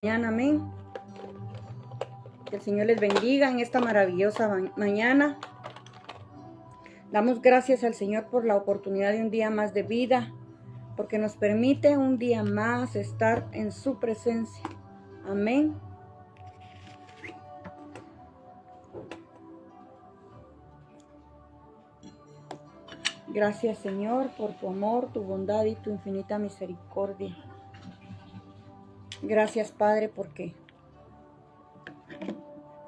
Amén. Que el Señor les bendiga en esta maravillosa mañana. Damos gracias al Señor por la oportunidad de un día más de vida, porque nos permite un día más estar en su presencia. Amén. Gracias, Señor, por tu amor, tu bondad y tu infinita misericordia. Gracias, Padre, porque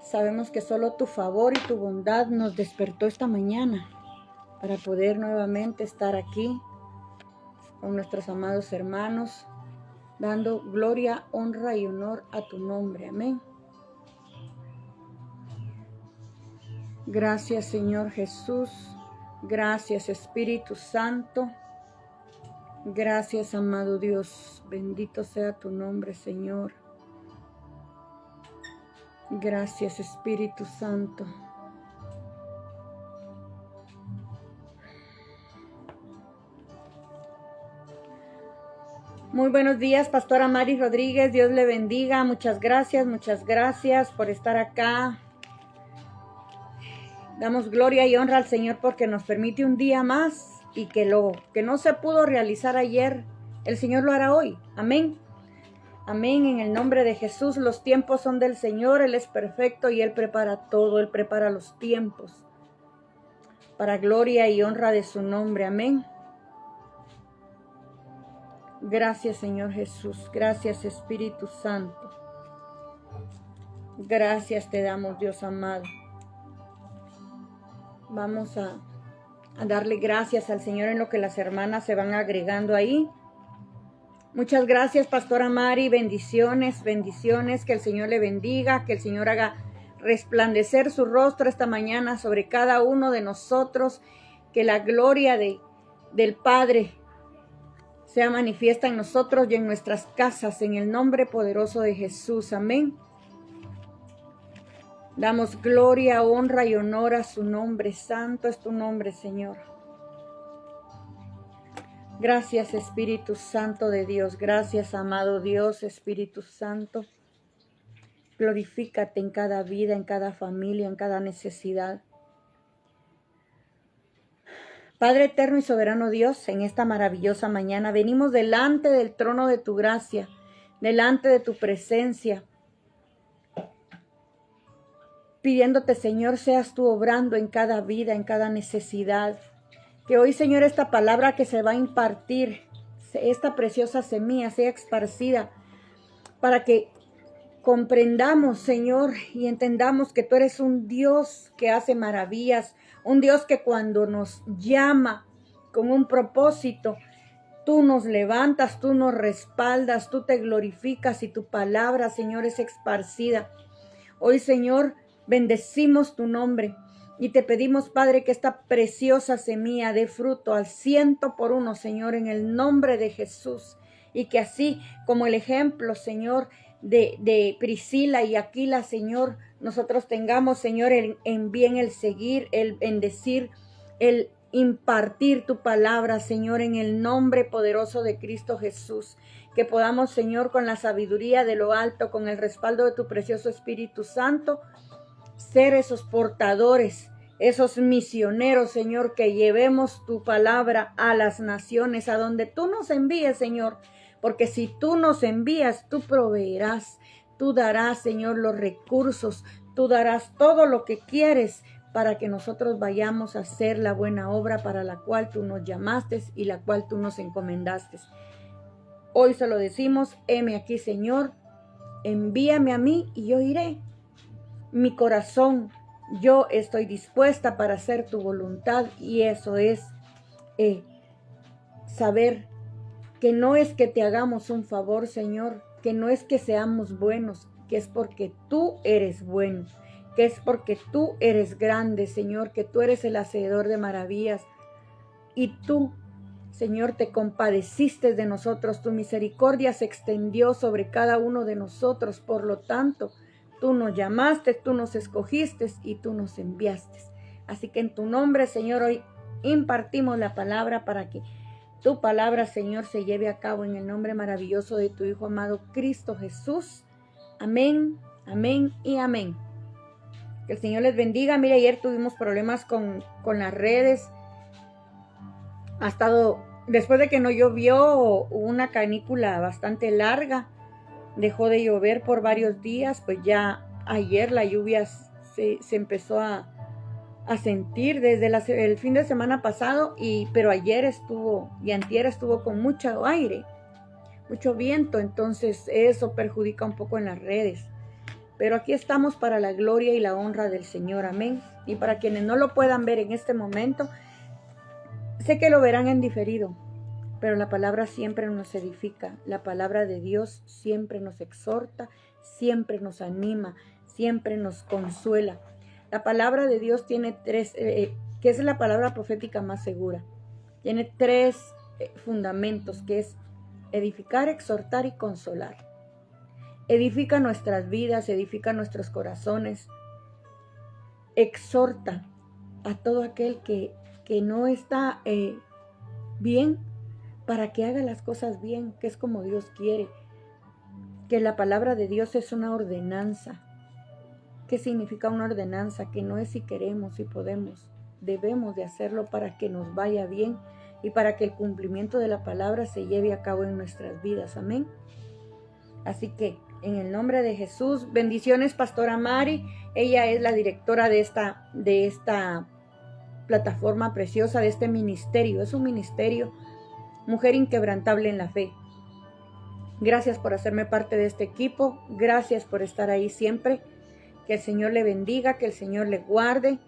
sabemos que solo tu favor y tu bondad nos despertó esta mañana para poder nuevamente estar aquí con nuestros amados hermanos, dando gloria, honra y honor a tu nombre. Amén. Gracias, Señor Jesús. Gracias, Espíritu Santo. Gracias, amado Dios. Bendito sea tu nombre, Señor. Gracias, Espíritu Santo. Muy buenos días, Pastora Mari Rodríguez. Dios le bendiga. Muchas gracias por estar acá. Damos gloria y honra al Señor porque nos permite un día más y que lo que no se pudo realizar ayer, el Señor lo hará hoy. Amén. Amén. En el nombre de Jesús, los tiempos son del Señor. Él es perfecto y Él prepara todo. Él prepara los tiempos para gloria y honra de su nombre. Amén. Gracias, Señor Jesús. Gracias, Espíritu Santo. Gracias te damos, Dios amado. Vamos a darle gracias al Señor en lo que las hermanas se van agregando ahí. Muchas gracias, Pastora Mari. Bendiciones, bendiciones. Que el Señor le bendiga, que el Señor haga resplandecer su rostro esta mañana sobre cada uno de nosotros. Que la gloria del Padre sea manifiesta en nosotros y en nuestras casas, en el nombre poderoso de Jesús. Amén. Damos gloria, honra y honor a su nombre. Santo es tu nombre, Señor. Gracias, Espíritu Santo de Dios. Gracias, amado Dios, Espíritu Santo. Glorifícate en cada vida, en cada familia, en cada necesidad. Padre eterno y soberano Dios, en esta maravillosa mañana venimos delante del trono de tu gracia, delante de tu presencia, pidiéndote, Señor, seas tú obrando en cada vida, en cada necesidad. Que hoy, Señor, esta palabra que se va a impartir, esta preciosa semilla sea esparcida para que comprendamos, Señor, y entendamos que tú eres un Dios que hace maravillas, un Dios que cuando nos llama con un propósito, tú nos levantas, tú nos respaldas, tú te glorificas y tu palabra, Señor, es esparcida. Hoy, Señor, bendecimos tu nombre y te pedimos, Padre, que esta preciosa semilla dé fruto al 100%, Señor, en el nombre de Jesús. Y que así como el ejemplo, Señor, de Priscila y Aquila, Señor, nosotros tengamos, Señor, en bien el seguir, el bendecir, el impartir tu palabra, Señor, en el nombre poderoso de Cristo Jesús. Que podamos, Señor, con la sabiduría de lo alto, con el respaldo de tu precioso Espíritu Santo, ser esos portadores, esos misioneros, Señor, que llevemos tu palabra a las naciones, a donde tú nos envíes, Señor. Porque si tú nos envías, tú proveerás, tú darás, Señor, los recursos, tú darás todo lo que quieres para que nosotros vayamos a hacer la buena obra para la cual tú nos llamaste y la cual tú nos encomendaste. Hoy se lo decimos, heme aquí, Señor, envíame a mí y yo iré. Mi corazón, yo estoy dispuesta para hacer tu voluntad, y eso es saber que no es que te hagamos un favor, Señor, que no es que seamos buenos, que es porque tú eres bueno, que es porque tú eres grande, Señor, que tú eres el hacedor de maravillas. Y tú, Señor, te compadeciste de nosotros, tu misericordia se extendió sobre cada uno de nosotros. Por lo tanto, tú nos llamaste, tú nos escogiste y tú nos enviaste. Así que en tu nombre, Señor, hoy impartimos la palabra para que tu palabra, Señor, se lleve a cabo en el nombre maravilloso de tu Hijo amado Cristo Jesús. Amén, amén y amén. Que el Señor les bendiga. Mire, ayer tuvimos problemas con las redes. Ha estado, después de que no llovió, hubo una canícula bastante larga. Dejó de llover por varios días, pues ya ayer la lluvia se empezó a sentir desde el fin de semana pasado, pero ayer y antier estuvo con mucho aire, mucho viento, entonces eso perjudica un poco en las redes. Pero aquí estamos para la gloria y la honra del Señor, amén. Y para quienes no lo puedan ver en este momento, sé que lo verán en diferido, pero la palabra siempre nos edifica, la palabra de Dios siempre nos exhorta, siempre nos anima, siempre nos consuela. La palabra de Dios tiene tres, que es la palabra profética más segura. Tiene tres fundamentos, que es edificar, exhortar y consolar. Edifica nuestras vidas, edifica nuestros corazones. Exhorta a todo aquel que no está bien, para que haga las cosas bien, que es como Dios quiere. Que la palabra de Dios es una ordenanza. ¿Qué significa una ordenanza? Que no es si queremos, si podemos. Debemos de hacerlo para que nos vaya bien y para que el cumplimiento de la palabra se lleve a cabo en nuestras vidas. Amén. Así que, en el nombre de Jesús, bendiciones, Pastora Mari. Ella es la directora de esta plataforma preciosa, de este ministerio. Es un ministerio, Mujer Inquebrantable en la Fe. Gracias por hacerme parte de este equipo. Gracias por estar ahí siempre. Que el Señor le bendiga, que el Señor le guarde.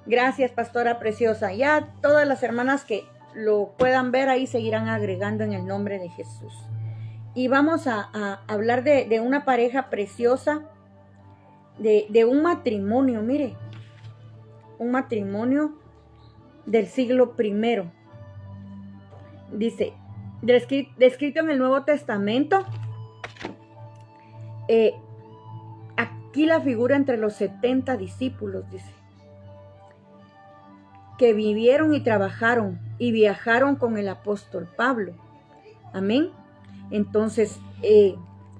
Gracias, pastora preciosa. Ya todas las hermanas que lo puedan ver ahí seguirán agregando en el nombre de Jesús. Y vamos a hablar de una pareja preciosa, de un matrimonio, mire. Un matrimonio del siglo I. Dice, descrito en el Nuevo Testamento, aquí la figura entre los 70 discípulos, dice, que vivieron y trabajaron y viajaron con el apóstol Pablo. Amén. Entonces,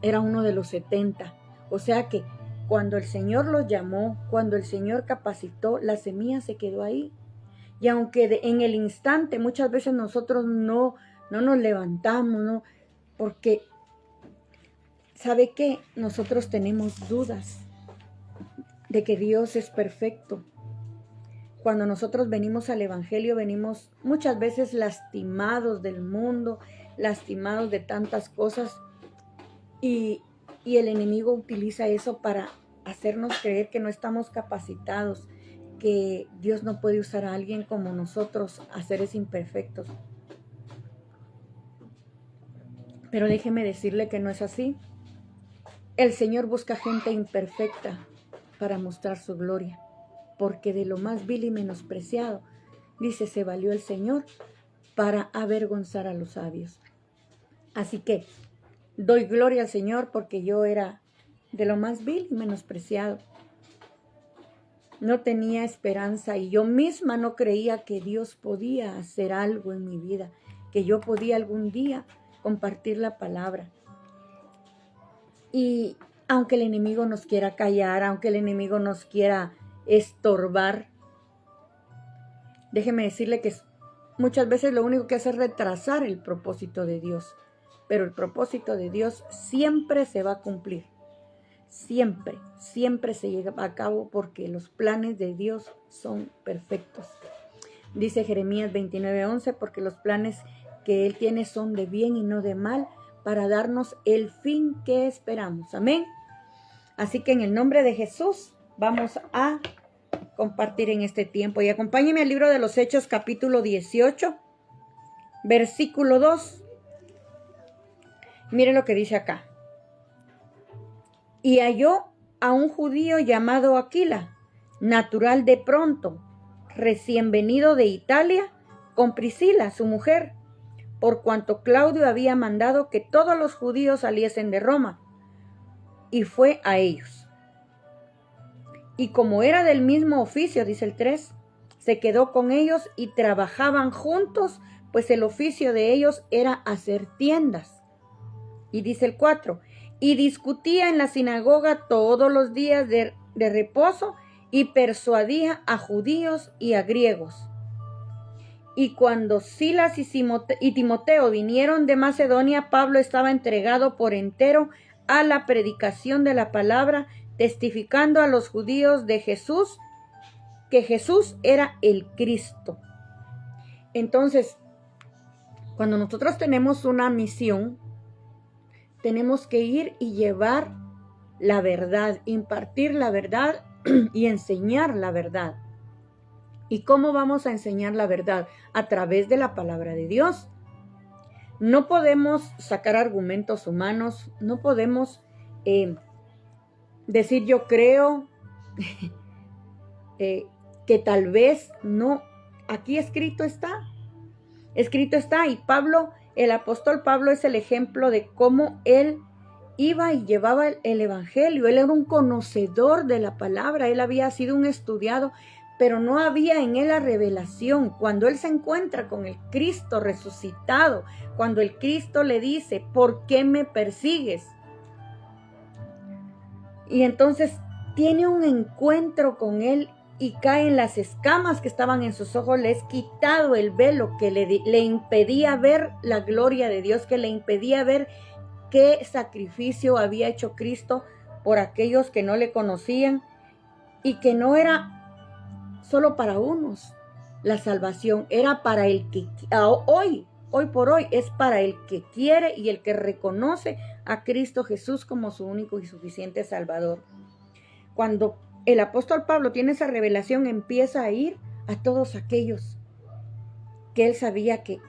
era uno de los 70. O sea que cuando el Señor los llamó, cuando el Señor capacitó, la semilla se quedó ahí. Y aunque en el instante muchas veces nosotros no nos levantamos, ¿no? Porque, ¿sabe qué? Nosotros tenemos dudas de que Dios es perfecto. Cuando nosotros venimos al Evangelio, venimos muchas veces lastimados del mundo, lastimados de tantas cosas, y el enemigo utiliza eso para hacernos creer que no estamos capacitados, que Dios no puede usar a alguien como nosotros, a seres imperfectos. Pero déjeme decirle que no es así. El Señor busca gente imperfecta para mostrar su gloria, porque de lo más vil y menospreciado, dice, se valió el Señor para avergonzar a los sabios. Así que doy gloria al Señor porque yo era de lo más vil y menospreciado. No tenía esperanza y yo misma no creía que Dios podía hacer algo en mi vida, que yo podía algún día compartir la palabra. Y aunque el enemigo nos quiera callar, aunque el enemigo nos quiera estorbar, déjeme decirle que muchas veces lo único que hace es retrasar el propósito de Dios. Pero el propósito de Dios siempre se va a cumplir. Siempre, siempre se llega a cabo porque los planes de Dios son perfectos. Dice Jeremías 29:11, porque los planes que Él tiene son de bien y no de mal, para darnos el fin que esperamos. Amén. Así que en el nombre de Jesús vamos a compartir en este tiempo. Y acompáñenme al libro de los Hechos, capítulo 18, versículo 2. Mire lo que dice acá. Y halló a un judío llamado Aquila, natural de Pronto, recién venido de Italia, con Priscila, su mujer, por cuanto Claudio había mandado que todos los judíos saliesen de Roma, y fue a ellos. Y como era del mismo oficio, dice el 3, se quedó con ellos y trabajaban juntos, pues el oficio de ellos era hacer tiendas. Y dice el 4, y discutía en la sinagoga todos los días de reposo y persuadía a judíos y a griegos. Y cuando Silas y Timoteo vinieron de Macedonia, Pablo estaba entregado por entero a la predicación de la palabra, testificando a los judíos de Jesús, que Jesús era el Cristo. Entonces, cuando nosotros tenemos una misión, tenemos que ir y llevar la verdad, impartir la verdad y enseñar la verdad. ¿Y cómo vamos a enseñar la verdad? A través de la palabra de Dios. No podemos sacar argumentos humanos, no podemos decir yo creo que tal vez no. Aquí escrito está. Escrito está, y Pablo, el apóstol Pablo, es el ejemplo de cómo él iba y llevaba el evangelio. Él era un conocedor de la palabra, él había sido un estudiado, pero no había en él la revelación. Cuando él se encuentra con el Cristo resucitado, cuando el Cristo le dice, ¿por qué me persigues? Y entonces tiene un encuentro con él y caen las escamas que estaban en sus ojos. Le es quitado el velo que le impedía ver la gloria de Dios, que le impedía ver qué sacrificio había hecho Cristo por aquellos que no le conocían, y que no era solo para unos la salvación, era para el que hoy por hoy es para el que quiere y el que reconoce a Cristo Jesús como su único y suficiente Salvador. Cuando el apóstol Pablo tiene esa revelación, empieza a ir a todos aquellos que él sabía que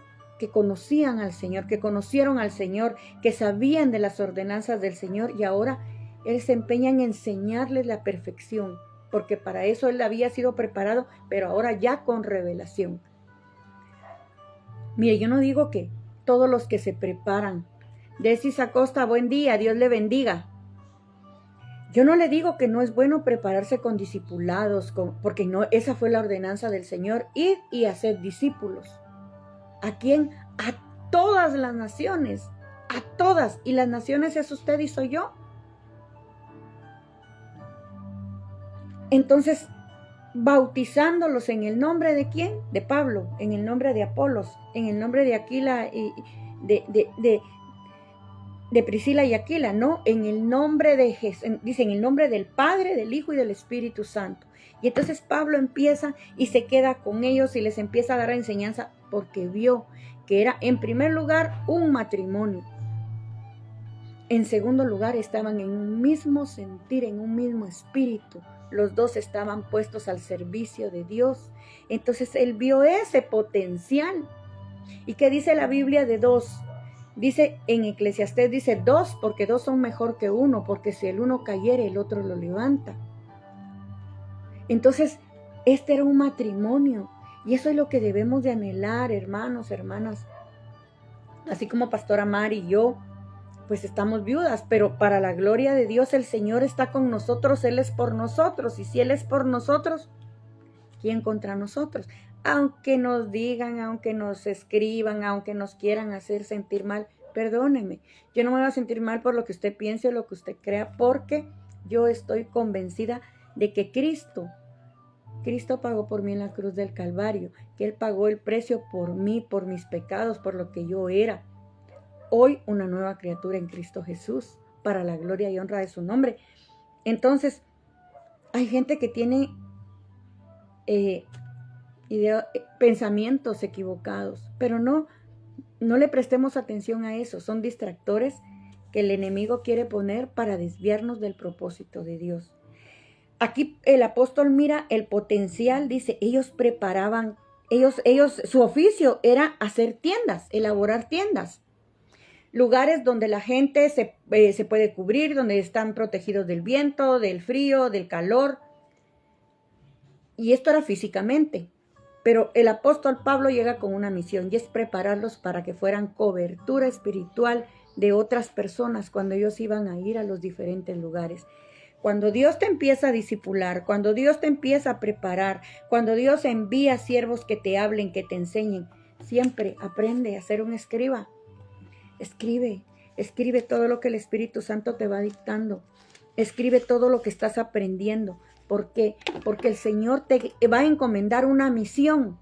conocían al Señor, que conocieron al Señor, que sabían de las ordenanzas del Señor, y ahora él se empeña en enseñarles la perfección, porque para eso él había sido preparado, pero ahora ya con revelación. Mire, yo no digo que todos los que se preparan, Decis Acosta, buen día, Dios le bendiga. Yo no le digo que no es bueno prepararse con discipulados, porque no, esa fue la ordenanza del Señor, ir y hacer discípulos. ¿A quién? A todas las naciones, a todas. Y las naciones es usted y soy yo. Entonces, bautizándolos en el nombre de ¿quién? De Pablo, en el nombre de Apolos, en el nombre de Aquila y de Priscila y Aquila, no, en el nombre de Jesús, dice en el nombre del Padre, del Hijo y del Espíritu Santo. Y entonces Pablo empieza y se queda con ellos y les empieza a dar enseñanza, porque vio que era en primer lugar un matrimonio. En segundo lugar, estaban en un mismo sentir, en un mismo espíritu. Los dos estaban puestos al servicio de Dios. Entonces él vio ese potencial. ¿Y qué dice la Biblia de dos? Dice en Eclesiastés, dice dos, porque dos son mejor que uno, porque si el uno cayere, el otro lo levanta. Entonces, este era un matrimonio, y eso es lo que debemos de anhelar, hermanos, hermanas. Así como Pastora Mari y yo, pues estamos viudas, pero para la gloria de Dios el Señor está con nosotros, Él es por nosotros, y si Él es por nosotros, ¿quién contra nosotros? Aunque nos digan, aunque nos escriban, aunque nos quieran hacer sentir mal, perdóneme, yo no me voy a sentir mal por lo que usted piense o lo que usted crea, porque yo estoy convencida de que Cristo pagó por mí en la cruz del Calvario, que Él pagó el precio por mí, por mis pecados, por lo que yo era. Hoy una nueva criatura en Cristo Jesús, para la gloria y honra de su nombre. Entonces, hay gente que tiene pensamientos equivocados, pero no le prestemos atención a eso. Son distractores que el enemigo quiere poner para desviarnos del propósito de Dios. Aquí el apóstol mira el potencial, dice, ellos preparaban, su oficio era hacer tiendas, elaborar tiendas. Lugares donde la gente se puede cubrir, donde están protegidos del viento, del frío, del calor. Y esto era físicamente. Pero el apóstol Pablo llega con una misión, y es prepararlos para que fueran cobertura espiritual de otras personas cuando ellos iban a ir a los diferentes lugares. Cuando Dios te empieza a discipular, cuando Dios te empieza a preparar, cuando Dios envía siervos que te hablen, que te enseñen, siempre aprende a ser un escriba. Escribe, Escribe todo lo que el Espíritu Santo te va dictando. Escribe todo lo que estás aprendiendo. ¿Por qué? Porque el Señor te va a encomendar una misión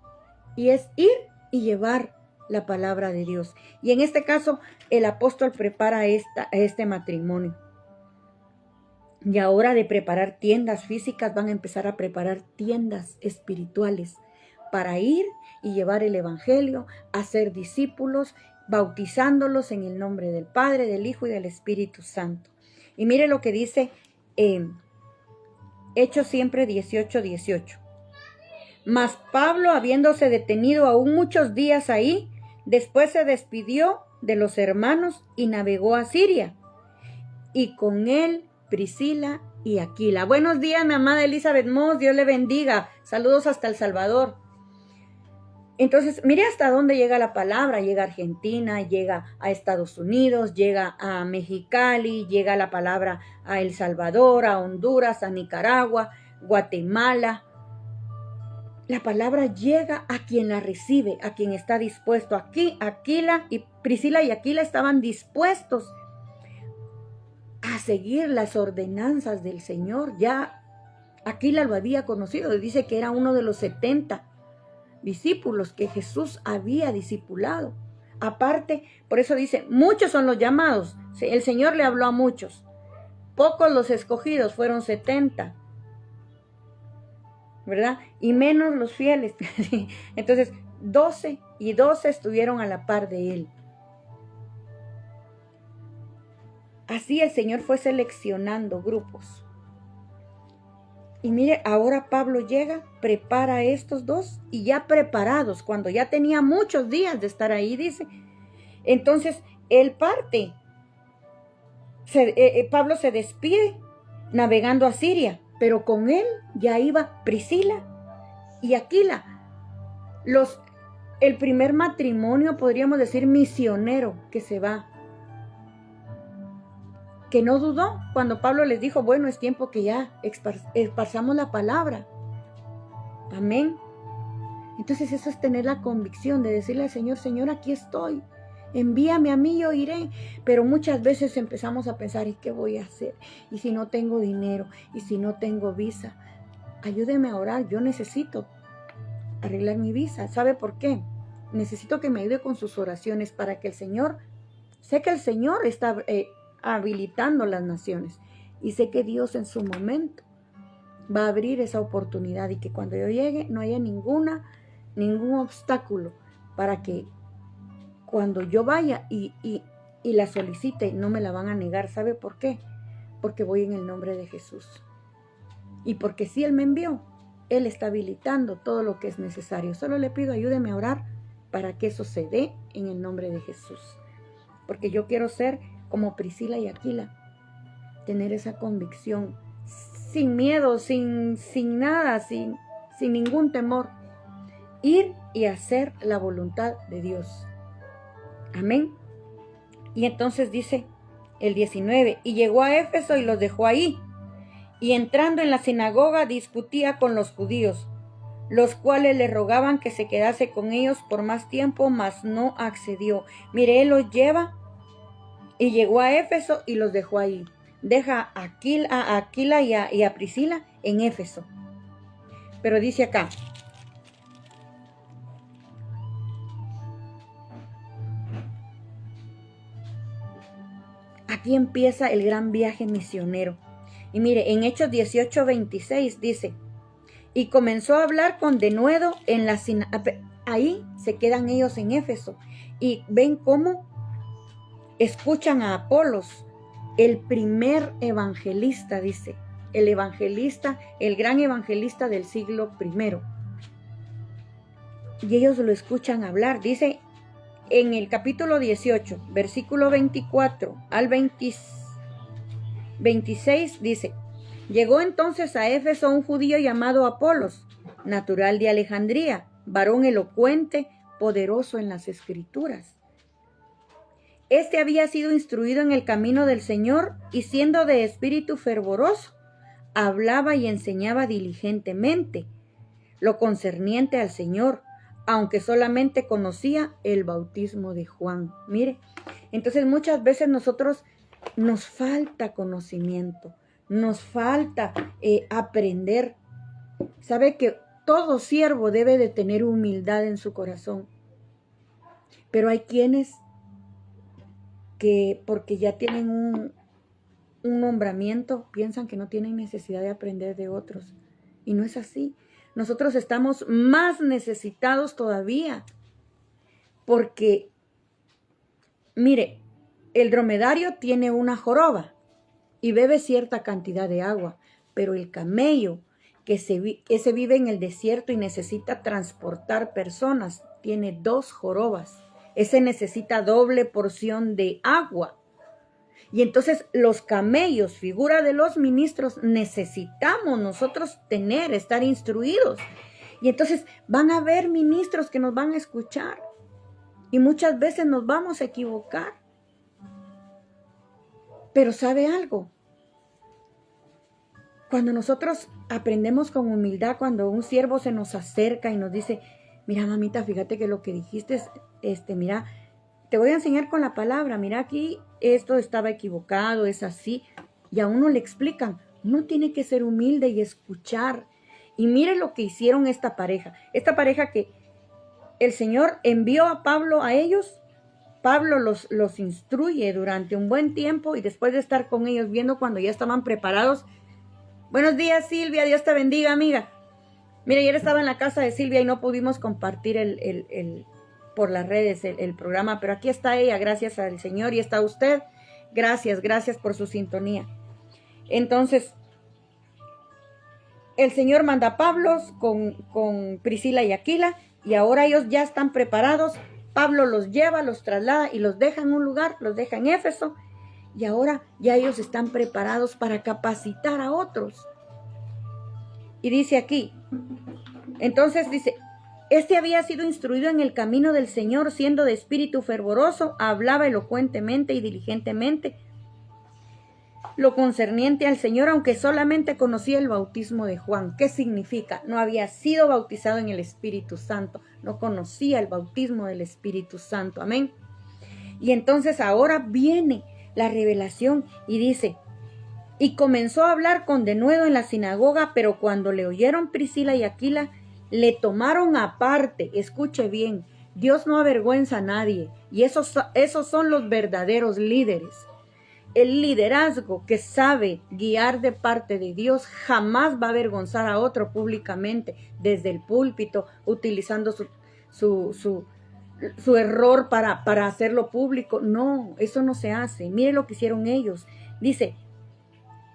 y es ir y llevar la palabra de Dios. Y en este caso, el apóstol prepara este matrimonio. Y ahora de preparar tiendas físicas, van a empezar a preparar tiendas espirituales para ir y llevar el evangelio, hacer discípulos, bautizándolos en el nombre del Padre, del Hijo y del Espíritu Santo. Y mire lo que dice Hechos siempre 18:18. Mas Pablo, habiéndose detenido aún muchos días ahí, después se despidió de los hermanos y navegó a Siria. Y con él Priscila y Aquila. Buenos días, mi amada Elizabeth Moss, Dios le bendiga. Saludos hasta El Salvador. Entonces, mire hasta dónde llega la palabra. Llega a Argentina, llega a Estados Unidos, llega a Mexicali, llega la palabra a El Salvador, a Honduras, a Nicaragua, Guatemala. La palabra llega a quien la recibe, a quien está dispuesto. Aquí, Priscila y Aquila estaban dispuestos a seguir las ordenanzas del Señor. Ya Aquila lo había conocido, dice que era uno de los 70 discípulos que Jesús había discipulado. Aparte, por eso dice, muchos son los llamados. El Señor le habló a muchos. Pocos los escogidos, fueron 70. ¿Verdad? Y menos los fieles. Entonces, 12 y 12 estuvieron a la par de él. Así el Señor fue seleccionando grupos. Y mire, ahora Pablo llega, prepara a estos dos y ya preparados, cuando ya tenía muchos días de estar ahí, dice. Entonces, él parte. Pablo se despide navegando a Siria, pero con él ya iba Priscila y Aquila. El primer matrimonio, podríamos decir, misionero que se va. Que no dudó cuando Pablo les dijo, bueno, es tiempo que ya esparzamos la palabra. Amén. Entonces eso es tener la convicción de decirle al Señor, Señor, aquí estoy. Envíame a mí, yo iré. Pero muchas veces empezamos a pensar, ¿y qué voy a hacer? ¿Y si no tengo dinero? ¿Y si no tengo visa? Ayúdeme a orar, yo necesito arreglar mi visa. ¿Sabe por qué? Necesito que me ayude con sus oraciones para que el Señor, sé que el Señor está habilitando las naciones y sé que Dios en su momento va a abrir esa oportunidad y que cuando yo llegue no haya ningún obstáculo para que cuando yo vaya y la solicite no me la van a negar. ¿Sabe por qué? Porque voy en el nombre de Jesús y porque si Él me envió, Él está habilitando todo lo que es necesario. Solo le pido, ayúdeme a orar para que eso se dé en el nombre de Jesús, porque yo quiero ser como Priscila y Aquila, tener esa convicción, sin miedo, sin nada, sin ningún temor, ir y hacer la voluntad de Dios. Amén. Y entonces dice el 19, y llegó a Éfeso y los dejó ahí, y entrando en la sinagoga discutía con los judíos, los cuales le rogaban que se quedase con ellos por más tiempo, mas no accedió. Mire, él los lleva y llegó a Éfeso y los dejó ahí. Deja a Aquila y a Priscila en Éfeso. Pero dice acá, aquí empieza el gran viaje misionero. Y mire, en Hechos 18:26 dice, y comenzó a hablar con denuedo en la sinagoga. Ahí se quedan ellos en Éfeso y ven cómo escuchan a Apolos, el primer evangelista, dice, el evangelista, el gran evangelista del siglo I. Y ellos lo escuchan hablar, dice en el capítulo 18, versículo 24 al 26, dice, llegó entonces a Éfeso un judío llamado Apolos, natural de Alejandría, varón elocuente, poderoso en las escrituras. Este había sido instruido en el camino del Señor y siendo de espíritu fervoroso, hablaba y enseñaba diligentemente lo concerniente al Señor, aunque solamente conocía el bautismo de Juan. Mire, Entonces muchas veces nosotros nos falta conocimiento, nos falta aprender. Sabe que todo siervo debe de tener humildad en su corazón. Pero hay quienes que porque ya tienen un nombramiento, piensan que no tienen necesidad de aprender de otros. Y no es así. Nosotros estamos más necesitados todavía. Porque, mire, el dromedario tiene una joroba y bebe cierta cantidad de agua. Pero el camello, ese vive en el desierto y necesita transportar personas, tiene 2 jorobas. Ese necesita doble porción de agua. Y entonces los camellos, figura de los ministros, necesitamos nosotros estar instruidos. Y entonces van a haber ministros que nos van a escuchar. Y muchas veces nos vamos a equivocar. Pero ¿sabe algo? Cuando nosotros aprendemos con humildad, cuando un siervo se nos acerca y nos dice, mira mamita, fíjate que lo que dijiste, mira, te voy a enseñar con la palabra, mira aquí, esto estaba equivocado, es así. Y a uno le explican, uno tiene que ser humilde y escuchar. Y mire lo que hicieron esta pareja que el Señor envió a Pablo a ellos. Pablo los instruye durante un buen tiempo y después de estar con ellos, viendo cuando ya estaban preparados. Buenos días, Silvia, Dios te bendiga, amiga. Mira, ayer estaba en la casa de Silvia y no pudimos compartir por las redes el programa, pero aquí está ella, gracias al Señor, y está usted. Gracias por su sintonía. Entonces, el Señor manda a Pablo con Priscila y Aquila, y ahora ellos ya están preparados. Pablo los lleva, los traslada y los deja en un lugar, los deja en Éfeso, y ahora ya ellos están preparados para capacitar a otros. Y dice aquí, entonces dice, este había sido instruido en el camino del Señor, siendo de espíritu fervoroso, hablaba elocuentemente y diligentemente lo concerniente al Señor, aunque solamente conocía el bautismo de Juan. ¿Qué significa? No había sido bautizado en el Espíritu Santo, no conocía el bautismo del Espíritu Santo. Amén. Y entonces ahora viene la revelación y dice, y comenzó a hablar con denuedo en la sinagoga, pero cuando le oyeron Priscila y Aquila, le tomaron aparte. Escuche bien, Dios no avergüenza a nadie, y esos son los verdaderos líderes. El liderazgo que sabe guiar de parte de Dios jamás va a avergonzar a otro públicamente, desde el púlpito, utilizando su error para hacerlo público. No, eso no se hace. Mire lo que hicieron ellos. Dice,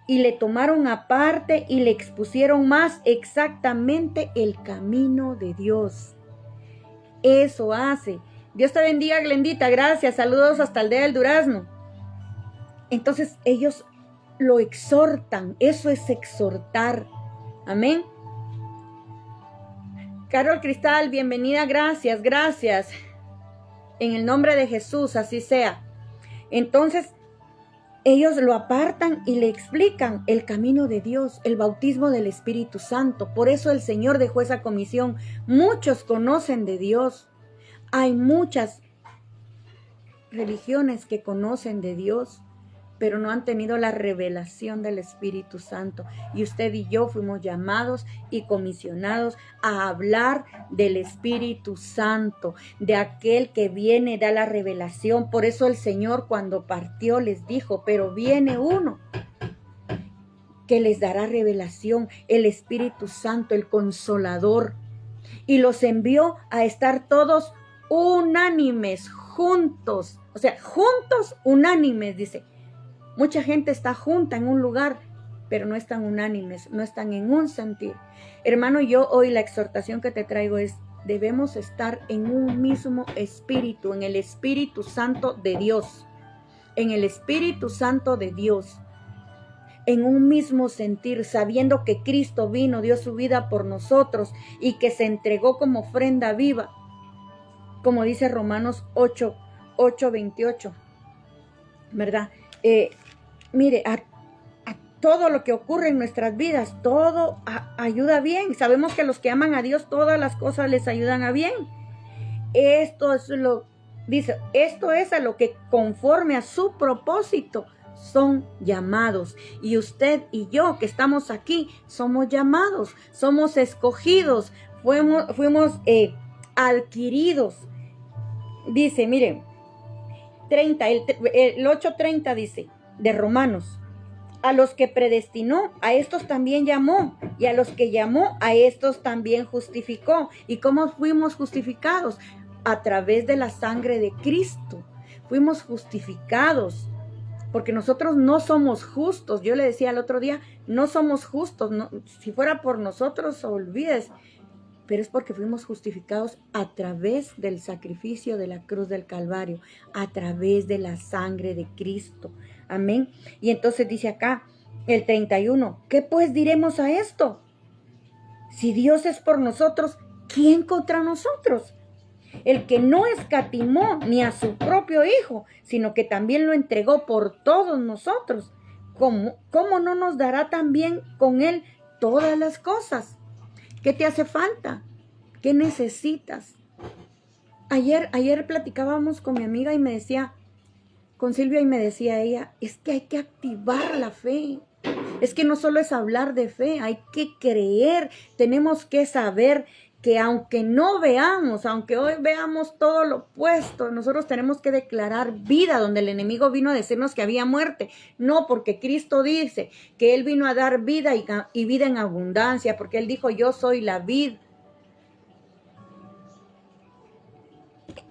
y le tomaron aparte y le expusieron más exactamente el camino de Dios. Eso hace. Dios te bendiga, Glendita. Gracias. Saludos hasta Aldea del Durazno. Entonces ellos lo exhortan. Eso es exhortar. Amén. Carol Cristal, bienvenida. Gracias. En el nombre de Jesús, así sea. Entonces ellos lo apartan y le explican el camino de Dios, el bautismo del Espíritu Santo. Por eso el Señor dejó esa comisión. Muchos conocen de Dios. Hay muchas religiones que conocen de Dios, pero no han tenido la revelación del Espíritu Santo. Y usted y yo fuimos llamados y comisionados a hablar del Espíritu Santo, de aquel que viene, da la revelación. Por eso el Señor cuando partió les dijo, pero viene uno que les dará revelación, el Espíritu Santo, el Consolador. Y los envió a estar todos unánimes, juntos. O sea, juntos, unánimes, dice. Mucha gente está junta en un lugar, pero no están unánimes, no están en un sentir. Hermano, yo hoy la exhortación que te traigo es, debemos estar en un mismo espíritu, en el Espíritu Santo de Dios, en el Espíritu Santo de Dios, en un mismo sentir, sabiendo que Cristo vino, dio su vida por nosotros y que se entregó como ofrenda viva, como dice Romanos 8:28, ¿verdad? Mire, a todo lo que ocurre en nuestras vidas, todo ayuda bien. Sabemos que los que aman a Dios, todas las cosas les ayudan a bien. Esto es dice, esto es a lo que conforme a su propósito son llamados. Y usted y yo que estamos aquí somos llamados, somos escogidos, fuimos adquiridos. Dice, miren, 30, el 8:30 dice, de Romanos, a los que predestinó, a estos también llamó, y a los que llamó, a estos también justificó. ¿Y cómo fuimos justificados? A través de la sangre de Cristo. Fuimos justificados, porque nosotros no somos justos. Yo le decía el otro día, no somos justos. No, si fuera por nosotros, olvides. Pero es porque fuimos justificados a través del sacrificio de la cruz del Calvario, a través de la sangre de Cristo. Amén. Y entonces dice acá, el 31, ¿qué pues diremos a esto? Si Dios es por nosotros, ¿quién contra nosotros? El que no escatimó ni a su propio Hijo, sino que también lo entregó por todos nosotros, ¿cómo no nos dará también con Él todas las cosas? ¿Qué te hace falta? ¿Qué necesitas? Ayer platicábamos con mi amiga y me decía, con Silvia, y me decía ella, es que hay que activar la fe. Es que no solo es hablar de fe, hay que creer. Tenemos que saber que aunque no veamos, aunque hoy veamos todo lo opuesto, nosotros tenemos que declarar vida donde el enemigo vino a decirnos que había muerte. No, porque Cristo dice que Él vino a dar vida y vida en abundancia, porque Él dijo, yo soy la vid.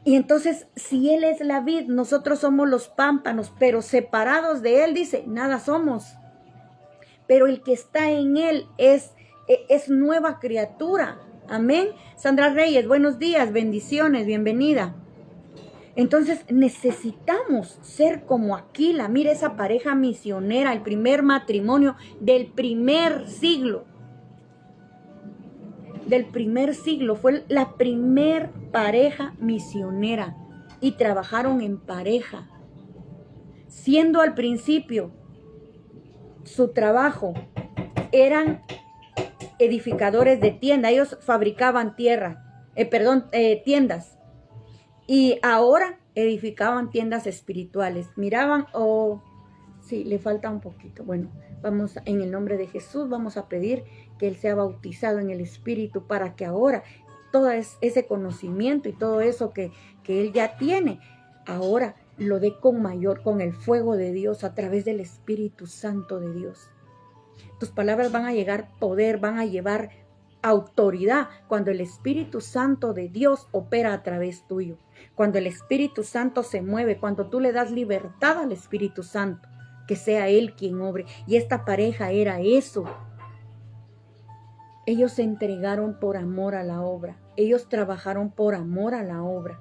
Y entonces, si Él es la vid, nosotros somos los pámpanos, pero separados de Él, dice, nada somos. Pero el que está en Él es nueva criatura. Amén. Sandra Reyes, buenos días, bendiciones, bienvenida. Entonces necesitamos ser como Aquila. Mira esa pareja misionera, el primer matrimonio del primer siglo. Del primer siglo, fue la primer pareja misionera y trabajaron en pareja. Siendo al principio su trabajo, eran edificadores de tiendas, ellos fabricaban tiendas, y ahora edificaban tiendas espirituales. Miraban, sí, le falta un poquito. Bueno, vamos en el nombre de Jesús, vamos a pedir que Él sea bautizado en el Espíritu para que ahora todo ese conocimiento y todo eso que Él ya tiene, ahora lo dé con el fuego de Dios a través del Espíritu Santo de Dios. Tus palabras van a llegar poder, van a llevar autoridad cuando el Espíritu Santo de Dios opera a través tuyo. Cuando el Espíritu Santo se mueve, cuando tú le das libertad al Espíritu Santo, que sea Él quien obre. Y esta pareja era eso. Ellos se entregaron por amor a la obra. Ellos trabajaron por amor a la obra.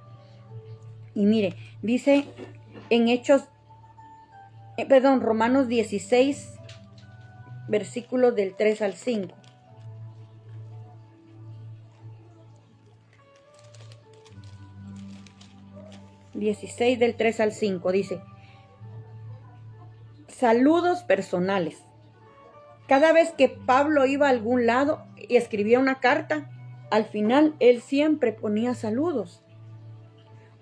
Y mire, dice en Romanos 16, versículos del 3 al 5. Del 3 al 5 dice, saludos personales. Cada vez que Pablo iba a algún lado y escribía una carta, al final él siempre ponía saludos.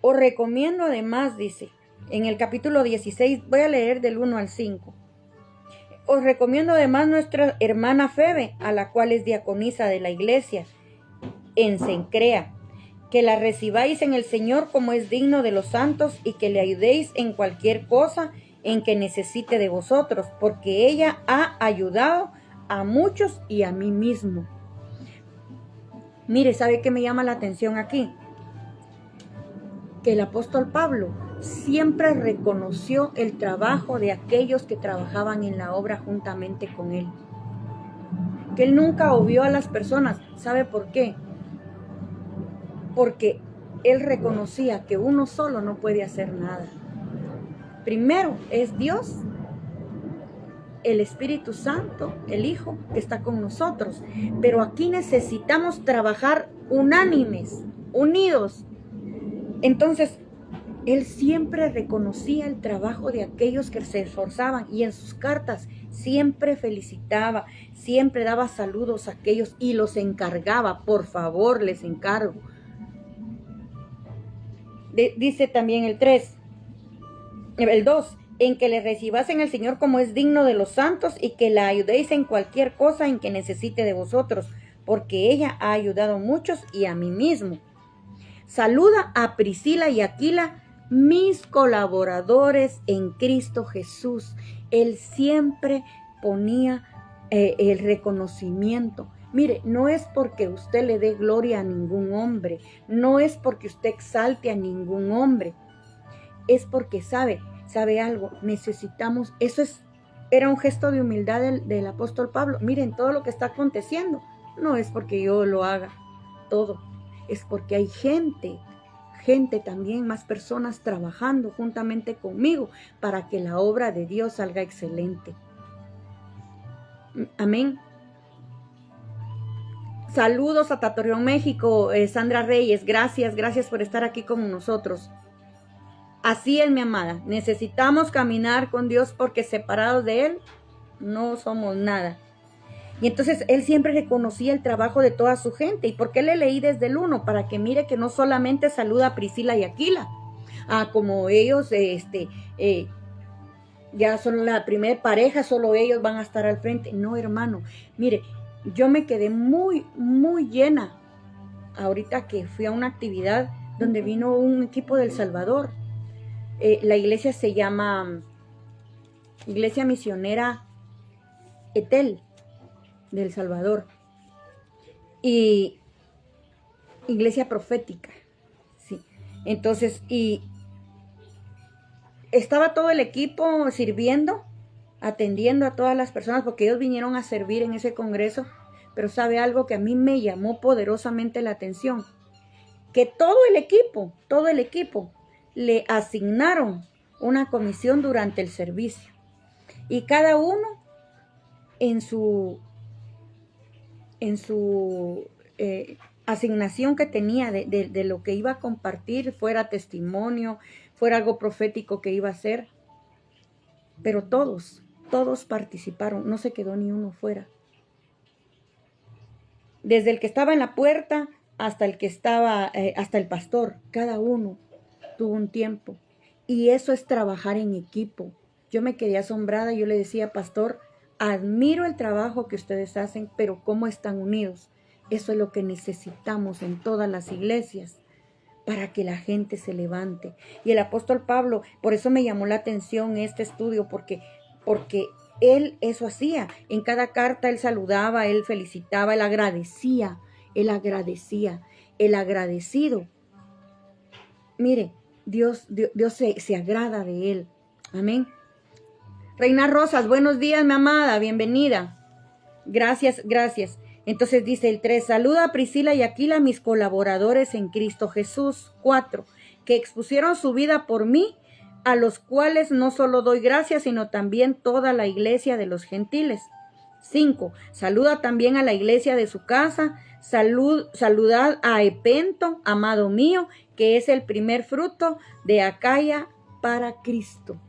Os recomiendo además, dice, en el capítulo 16, voy a leer del 1 al 5. Os recomiendo además nuestra hermana Febe, a la cual es diaconisa de la iglesia en Cencrea, que la recibáis en el Señor como es digno de los santos y que le ayudéis en cualquier cosa en que necesite de vosotros, porque ella ha ayudado a muchos y a mí mismo. Mire, ¿sabe qué me llama la atención aquí? Que el apóstol Pablo siempre reconoció el trabajo de aquellos que trabajaban en la obra juntamente con él. Que él nunca obvió a las personas. ¿Sabe por qué? Porque él reconocía que uno solo no puede hacer nada. Primero es Dios, el Espíritu Santo, el Hijo que está con nosotros. Pero aquí necesitamos trabajar unánimes, unidos. Entonces, él siempre reconocía el trabajo de aquellos que se esforzaban y en sus cartas siempre felicitaba, siempre daba saludos a aquellos y los encargaba, por favor, les encargo. Dice también el 3, el 2, en que le recibasen el Señor como es digno de los santos y que la ayudéis en cualquier cosa en que necesite de vosotros, porque ella ha ayudado a muchos y a mí mismo. Saluda a Priscila y Aquila, mis colaboradores en Cristo Jesús. Él siempre ponía el reconocimiento. Mire, no es porque usted le dé gloria a ningún hombre, no es porque usted exalte a ningún hombre, es porque sabe algo, necesitamos, era un gesto de humildad del apóstol Pablo. Miren, todo lo que está aconteciendo, no es porque yo lo haga todo, es porque hay gente también, más personas trabajando juntamente conmigo para que la obra de Dios salga excelente. Amén. Saludos a Tatorreón, México, Sandra Reyes, gracias por estar aquí con nosotros. Así es, mi amada, necesitamos caminar con Dios porque separados de Él no somos nada. Y entonces Él siempre reconocía el trabajo de toda su gente. ¿Y por qué le leí desde el 1? Para que mire que no solamente saluda a Priscila y Aquila, como ellos ya son la primera pareja, solo ellos van a estar al frente. No, hermano, mire, yo me quedé muy, muy llena ahorita que fui a una actividad donde vino un equipo del Salvador. La iglesia se llama Iglesia Misionera Etel del Salvador y Iglesia Profética, sí. Entonces, y estaba todo el equipo sirviendo, atendiendo a todas las personas porque ellos vinieron a servir en ese congreso. Pero sabe algo que a mí me llamó poderosamente la atención, que todo el equipo le asignaron una comisión durante el servicio y cada uno en su asignación que tenía de lo que iba a compartir, fuera testimonio, fuera algo profético que iba a hacer, pero todos participaron, no se quedó ni uno fuera. Desde el que estaba en la puerta hasta el que estaba, hasta el pastor, cada uno tuvo un tiempo. Y eso es trabajar en equipo. Yo me quedé asombrada, yo le decía, pastor, admiro el trabajo que ustedes hacen, pero cómo están unidos. Eso es lo que necesitamos en todas las iglesias para que la gente se levante. Y el apóstol Pablo, por eso me llamó la atención este estudio, porque él eso hacía. En cada carta él saludaba, él felicitaba, él agradecía. El agradecido. Mire, Dios se agrada de él. Amén. Reina Rosas, buenos días, mi amada, bienvenida. Gracias. Entonces dice el 3, saluda a Priscila y Aquila, mis colaboradores en Cristo Jesús. 4, que expusieron su vida por mí, a los cuales no solo doy gracias, sino también toda la iglesia de los gentiles. 5, saluda también a la iglesia de su casa. Saludad a Epento, amado mío, que es el primer fruto de Acaya para Cristo.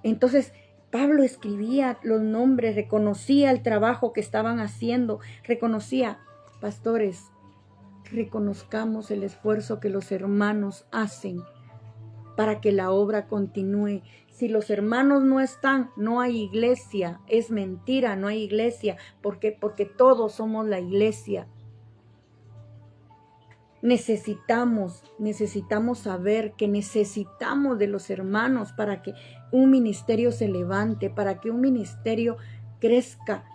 Entonces, Pablo escribía los nombres, reconocía el trabajo que estaban haciendo, reconocía, pastores, reconozcamos el esfuerzo que los hermanos hacen para que la obra continúe. Si los hermanos no están, no hay iglesia. Es mentira, no hay iglesia. ¿Por qué? Porque todos somos la iglesia. Necesitamos saber que necesitamos de los hermanos para que un ministerio se levante, para que un ministerio crezca,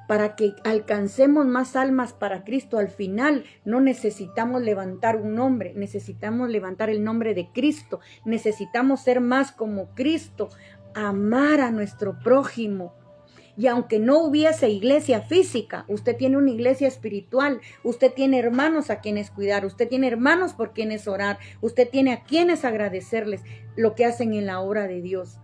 para que alcancemos más almas para Cristo. Al final no necesitamos levantar un nombre, necesitamos levantar el nombre de Cristo. Necesitamos ser más como Cristo, amar a nuestro prójimo. Y aunque no hubiese iglesia física, usted tiene una iglesia espiritual, usted tiene hermanos a quienes cuidar, usted tiene hermanos por quienes orar, usted tiene a quienes agradecerles lo que hacen en la obra de Dios.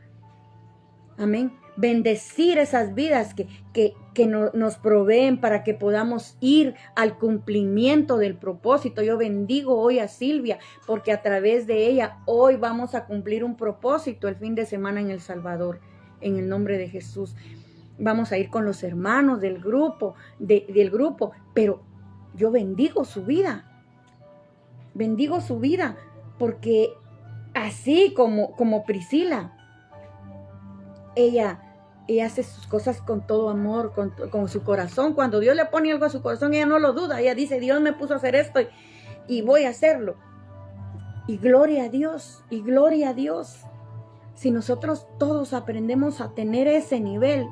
Amén. Bendecir esas vidas que nos proveen para que podamos ir al cumplimiento del propósito. Yo bendigo hoy a Silvia porque a través de ella hoy vamos a cumplir un propósito el fin de semana en El Salvador, en el nombre de Jesús. Vamos a ir con los hermanos del grupo, pero yo bendigo su vida. porque así como Priscila, ella hace sus cosas con todo amor, con su corazón. Cuando Dios le pone algo a su corazón, ella no lo duda. Ella dice, Dios me puso a hacer esto y voy a hacerlo. Y gloria a Dios, y gloria a Dios. Si nosotros todos aprendemos a tener ese nivel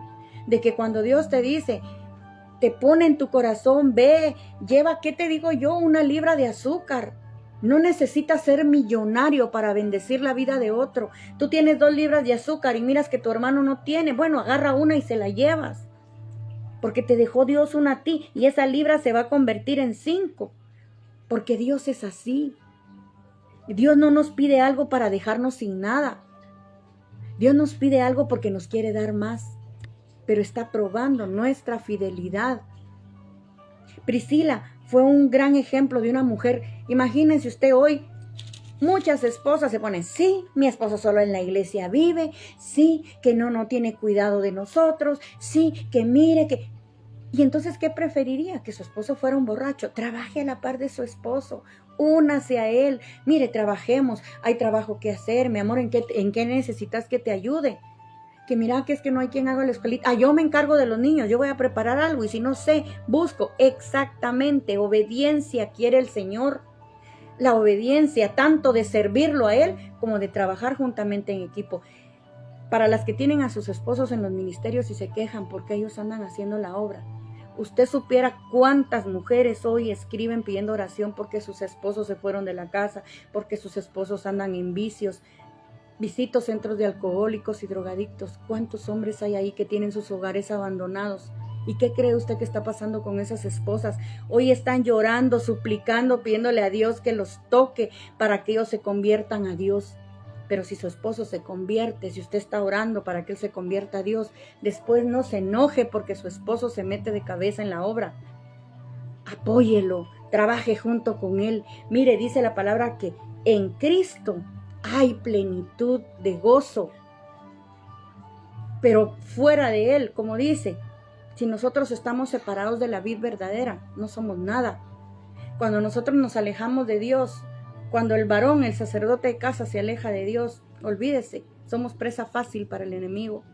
de que cuando Dios te dice, te pone en tu corazón, ve, lleva, ¿qué te digo yo? 1 libra de azúcar. No necesitas ser millonario para bendecir la vida de otro. Tú tienes 2 libras de azúcar y miras que tu hermano no tiene. Bueno, agarra una y se la llevas. Porque te dejó Dios una a ti y esa libra se va a convertir en 5. Porque Dios es así. Dios no nos pide algo para dejarnos sin nada. Dios nos pide algo porque nos quiere dar más. Pero está probando nuestra fidelidad. Priscila fue un gran ejemplo de una mujer. Imagínense usted hoy, muchas esposas se ponen, sí, mi esposo solo en la iglesia vive, sí, que no tiene cuidado de nosotros, sí, que mire, que... Y entonces, ¿qué preferiría? Que su esposo fuera un borracho. Trabaje a la par de su esposo, únase a él. Mire, trabajemos, hay trabajo que hacer, mi amor, ¿en qué necesitas que te ayude? Que mira, que es que no hay quien haga la escuelita. Yo me encargo de los niños, yo voy a preparar algo y si no sé, busco. Exactamente, obediencia quiere el Señor. La obediencia, tanto de servirlo a Él como de trabajar juntamente en equipo. Para las que tienen a sus esposos en los ministerios y se quejan porque ellos andan haciendo la obra. Usted supiera cuántas mujeres hoy escriben pidiendo oración porque sus esposos se fueron de la casa, porque sus esposos andan en vicios. Visito centros de alcohólicos y drogadictos. ¿Cuántos hombres hay ahí que tienen sus hogares abandonados? ¿Y qué cree usted que está pasando con esas esposas? Hoy están llorando, suplicando, pidiéndole a Dios que los toque para que ellos se conviertan a Dios. Pero si su esposo se convierte, si usted está orando para que él se convierta a Dios, después no se enoje porque su esposo se mete de cabeza en la obra. Apóyelo, trabaje junto con él. Mire, dice la palabra que en Cristo hay plenitud de gozo. Pero fuera de Él, como dice, si nosotros estamos separados de la vid verdadera, no somos nada. Cuando nosotros nos alejamos de Dios, cuando el varón, el sacerdote de casa se aleja de Dios, olvídese, somos presa fácil para el enemigo.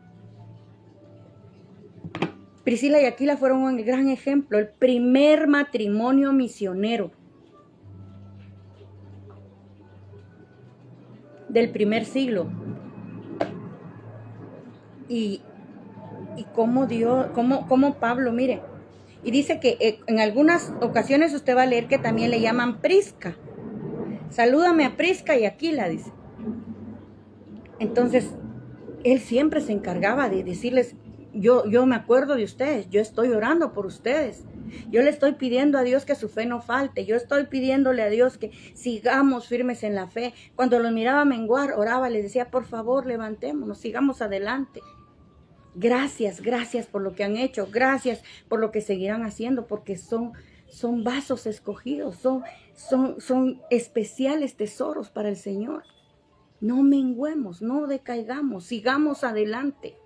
Priscila y Aquila fueron un gran ejemplo, el primer matrimonio misionero del primer siglo. Y cómo Pablo, mire, y dice que en algunas ocasiones usted va a leer que también le llaman Prisca. Salúdame a Prisca y Aquila, dice. Entonces, él siempre se encargaba de decirles, yo me acuerdo de ustedes, yo estoy orando por ustedes. Yo le estoy pidiendo a Dios que su fe no falte. Yo estoy pidiéndole a Dios que sigamos firmes en la fe. Cuando los miraba menguar, oraba, les decía, por favor, levantémonos, sigamos adelante. Gracias por lo que han hecho. Gracias por lo que seguirán haciendo, porque son vasos escogidos, son especiales tesoros para el Señor. No menguemos, no decaigamos, sigamos adelante,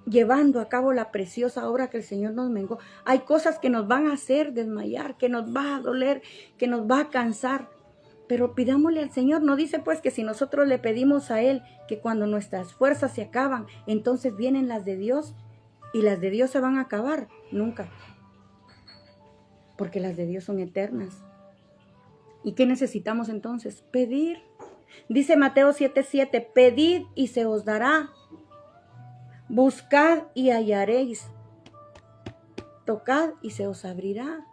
llevando a cabo la preciosa obra que el Señor nos mengó. Hay cosas que nos van a hacer desmayar, que nos va a doler, que nos va a cansar, pero pidámosle al Señor. No dice pues que si nosotros le pedimos a Él que cuando nuestras fuerzas se acaban, entonces vienen las de Dios y las de Dios se van a acabar. Nunca, porque las de Dios son eternas. ¿Y qué necesitamos entonces? Pedir. Dice Mateo 7:7, pedid y se os dará. Buscad y hallaréis. Tocad y se os abrirá.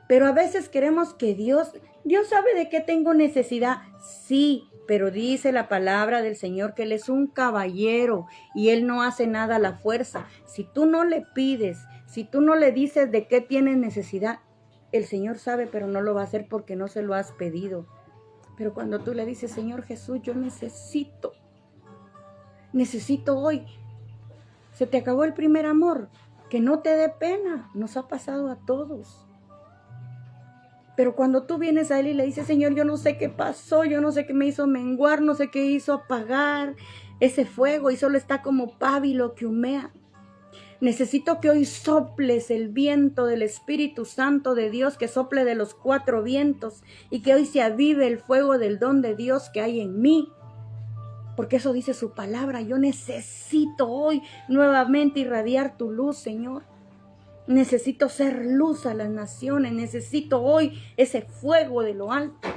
Pero a veces queremos que Dios sabe de qué tengo necesidad. Sí, pero dice la palabra del Señor que Él es un caballero y Él no hace nada a la fuerza. Si tú no le pides, si tú no le dices de qué tienes necesidad, el Señor sabe, pero no lo va a hacer porque no se lo has pedido. Pero cuando tú le dices, Señor Jesús, yo necesito hoy. Se te acabó el primer amor. Que no te dé pena. Nos ha pasado a todos. Pero cuando tú vienes a Él y le dices, Señor, yo no sé qué pasó, yo no sé qué me hizo menguar, no sé qué hizo apagar ese fuego y solo está como pábilo que humea. Necesito que hoy soples el viento del Espíritu Santo de Dios, que sople de los 4 vientos y que hoy se avive el fuego del don de Dios que hay en mí. Porque eso dice su palabra. Yo necesito hoy nuevamente irradiar tu luz, Señor. Necesito ser luz a las naciones. Necesito hoy ese fuego de lo alto.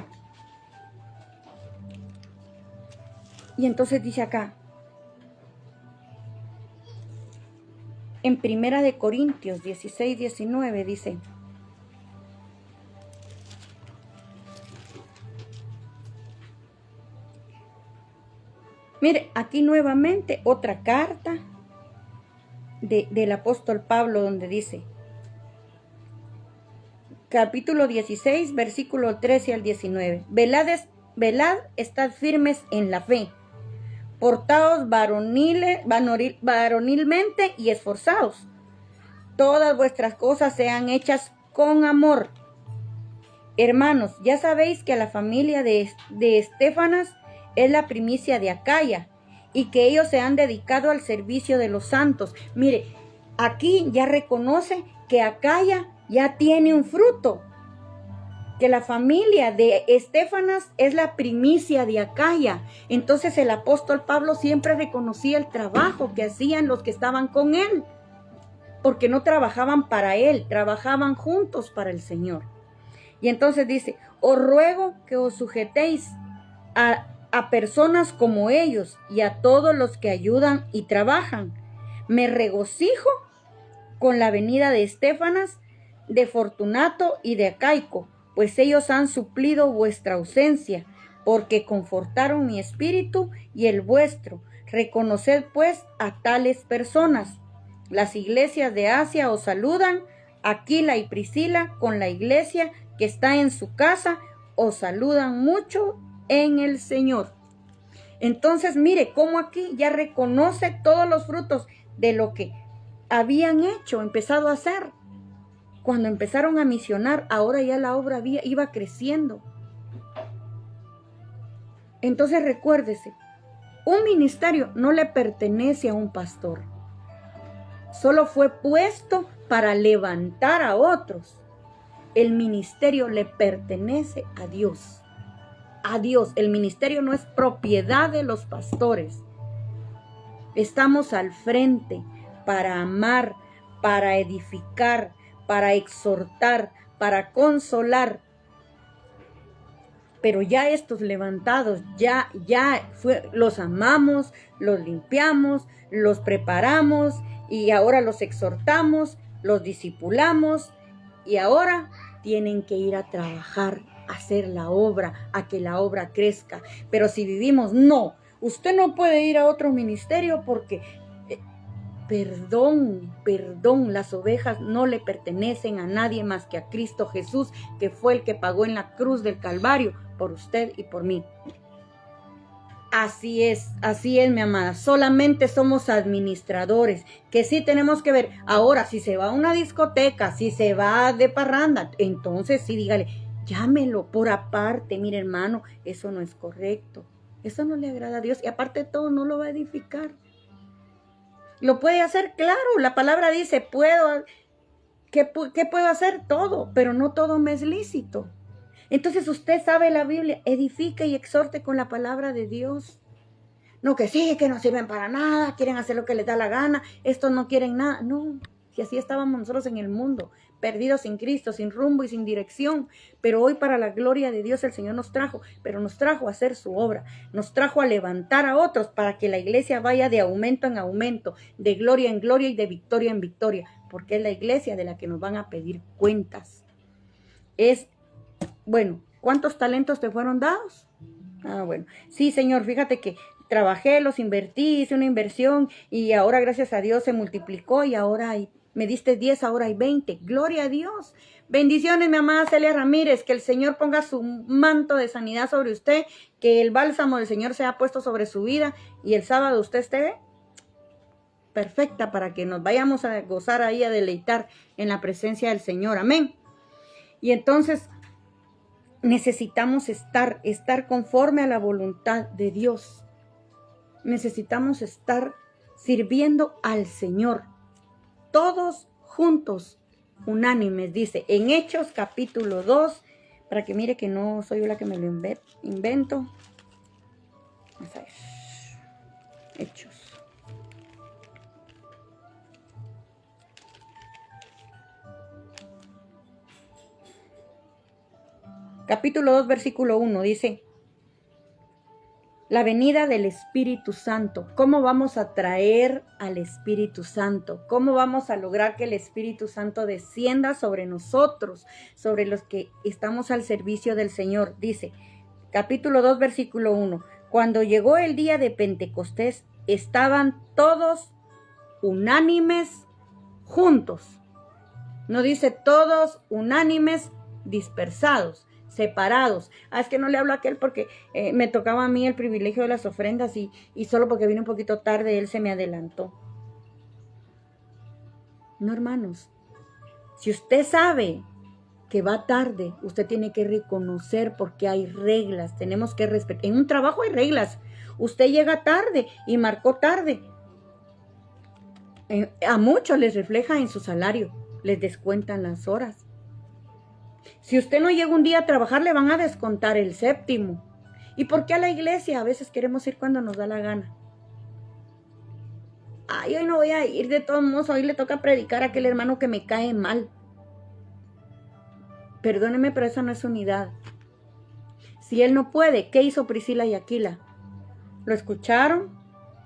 Y entonces dice acá, en 1 Corintios 16, 19 dice, mire, aquí nuevamente otra carta del apóstol Pablo donde dice, capítulo 16, versículo 13 al 19, velad, estad firmes en la fe, portaos varonilmente y esforzaos. Todas vuestras cosas sean hechas con amor. Hermanos, ya sabéis que la familia de Estéfanas es la primicia de Acaya y que ellos se han dedicado al servicio de los santos. Mire, aquí ya reconoce que Acaya ya tiene un fruto, que la familia de Estéfanas es la primicia de Acaya. Entonces el apóstol Pablo siempre reconocía el trabajo que hacían los que estaban con él, porque no trabajaban para él, trabajaban juntos para el Señor. Y entonces dice, os ruego que os sujetéis a personas como ellos y a todos los que ayudan y trabajan. Me regocijo con la venida de Estéfanas, de Fortunato y de Acaico, pues ellos han suplido vuestra ausencia, porque confortaron mi espíritu y el vuestro. Reconoced pues a tales personas. Las iglesias de Asia os saludan. Aquila y Priscila, con la iglesia que está en su casa, os saludan mucho en el Señor. Entonces, mire cómo aquí ya reconoce todos los frutos de lo que habían hecho, empezado a hacer. Cuando empezaron a misionar, ahora ya la obra iba creciendo. Entonces recuérdese, un ministerio no le pertenece a un pastor. Solo fue puesto para levantar a otros. El ministerio le pertenece a Dios. A Dios. El ministerio no es propiedad de los pastores. Estamos al frente para amar, para edificar, para exhortar, para consolar. Pero ya estos levantados, los amamos, los limpiamos, los preparamos y ahora los exhortamos, los discipulamos y ahora tienen que ir a trabajar, a hacer la obra, a que la obra crezca. Pero si vivimos, no, usted no puede ir a otro ministerio porque... Perdón, las ovejas no le pertenecen a nadie más que a Cristo Jesús, que fue el que pagó en la cruz del Calvario por usted y por mí. Así es, mi amada. Solamente somos administradores, que sí tenemos que ver. Ahora, si se va a una discoteca, si se va de parranda, entonces sí, dígale, llámelo por aparte. Mire, hermano, eso no es correcto. Eso no le agrada a Dios y aparte de todo no lo va a edificar. Lo puede hacer, claro, la palabra dice, ¿qué puedo hacer? Todo, pero no todo me es lícito. Entonces usted sabe la Biblia, edifique y exhorte con la palabra de Dios. No que sí, que no sirven para nada, quieren hacer lo que les da la gana, estos no quieren nada. No, si así estábamos nosotros en el mundo, perdidos sin Cristo, sin rumbo y sin dirección. Pero hoy para la gloria de Dios el Señor nos trajo, pero nos trajo a hacer su obra, nos trajo a levantar a otros para que la iglesia vaya de aumento en aumento, de gloria en gloria y de victoria en victoria, porque es la iglesia de la que nos van a pedir cuentas. Bueno, ¿cuántos talentos te fueron dados? Bueno, sí, Señor, fíjate que trabajé, los invertí, hice una inversión y ahora gracias a Dios se multiplicó y ahora me diste 10, ahora hay 20. Gloria a Dios. Bendiciones, mi amada Celia Ramírez. Que el Señor ponga su manto de sanidad sobre usted. Que el bálsamo del Señor sea puesto sobre su vida. Y el sábado usted esté perfecta para que nos vayamos a gozar ahí, a deleitar en la presencia del Señor. Amén. Y entonces necesitamos estar conforme a la voluntad de Dios. Necesitamos estar sirviendo al Señor. todos juntos, unánimes, dice en Hechos capítulo 2, para que mire que no soy yo la que me lo invento. Vamos a ver. Hechos. Capítulo 2, versículo 1, dice: la venida del Espíritu Santo. ¿Cómo vamos a traer al Espíritu Santo? ¿Cómo vamos a lograr que el Espíritu Santo descienda sobre nosotros, sobre los que estamos al servicio del Señor? Dice, capítulo 2, versículo 1. Cuando llegó el día de Pentecostés, estaban todos unánimes juntos. No dice todos unánimes dispersados, separados. Es que no le hablo a aquel porque me tocaba a mí el privilegio de las ofrendas y solo porque vine un poquito tarde él se me adelantó. No, hermanos, si usted sabe que va tarde, usted tiene que reconocer porque hay reglas, tenemos que respetar. En un trabajo hay reglas. Usted llega tarde y marcó tarde. A muchos les refleja en su salario, les descuentan las horas. Si usted no llega un día a trabajar, le van a descontar el séptimo. ¿Y por qué a la iglesia? A veces queremos ir cuando nos da la gana. Ay, hoy no voy a ir, de todos modos, hoy le toca predicar a aquel hermano que me cae mal. Perdóneme, pero esa no es unidad. Si él no puede, ¿qué hizo Priscila y Aquila? Lo escucharon,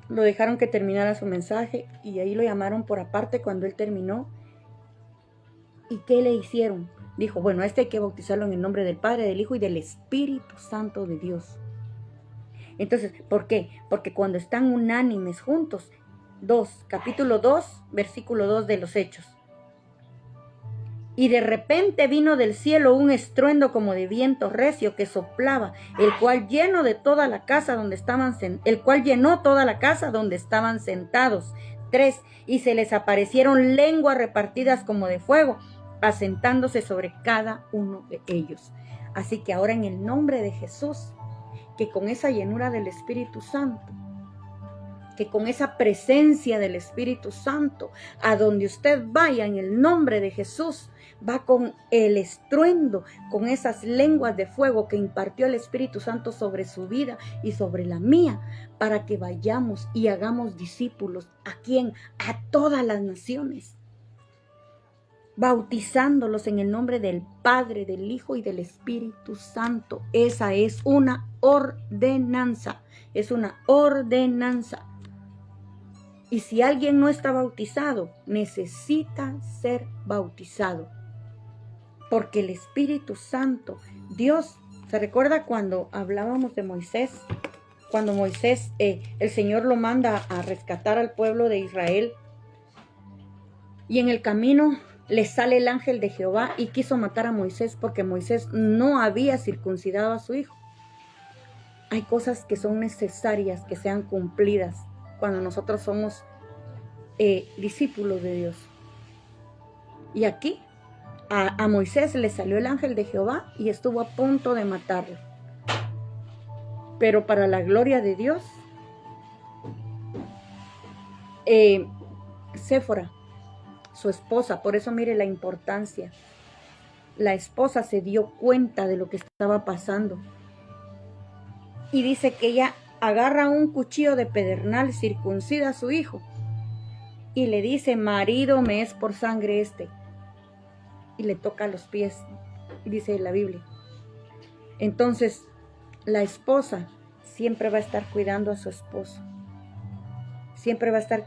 lo dejaron que terminara su mensaje y ahí lo llamaron por aparte cuando él terminó. ¿Y qué le hicieron? Dijo, bueno, a este hay que bautizarlo en el nombre del Padre, del Hijo y del Espíritu Santo de Dios. Entonces, ¿por qué? Porque cuando están unánimes juntos, capítulo 2, versículo 2 de los Hechos. Y de repente vino del cielo un estruendo como de viento recio que soplaba, el cual llenó toda la casa donde estaban sentados. 3. Y se les aparecieron lenguas repartidas como de fuego, asentándose sobre cada uno de ellos. Así que ahora en el nombre de Jesús, que con esa llenura del Espíritu Santo, que con esa presencia del Espíritu Santo, a donde usted vaya en el nombre de Jesús, va con el estruendo, con esas lenguas de fuego que impartió el Espíritu Santo sobre su vida y sobre la mía, para que vayamos y hagamos discípulos. ¿A quién? A todas las naciones, bautizándolos en el nombre del Padre, del Hijo y del Espíritu Santo. Esa es una ordenanza, es una ordenanza. Y si alguien no está bautizado, necesita ser bautizado. Porque el Espíritu Santo, Dios, ¿se recuerda cuando hablábamos de Moisés? Cuando Moisés, el Señor lo manda a rescatar al pueblo de Israel. Y en el camino le sale el ángel de Jehová y quiso matar a Moisés porque Moisés no había circuncidado a su hijo. Hay cosas que son necesarias que sean cumplidas cuando nosotros somos discípulos de Dios. Y aquí a Moisés le salió el ángel de Jehová y estuvo a punto de matarlo. Pero para la gloria de Dios, Séfora, su esposa, por eso mire la importancia, la esposa se dio cuenta de lo que estaba pasando. Y dice que ella agarra un cuchillo de pedernal, circuncida a su hijo y le dice, marido me es por sangre este. Y le toca los pies, dice la Biblia. Entonces, la esposa siempre va a estar cuidando a su esposo. Siempre va a estar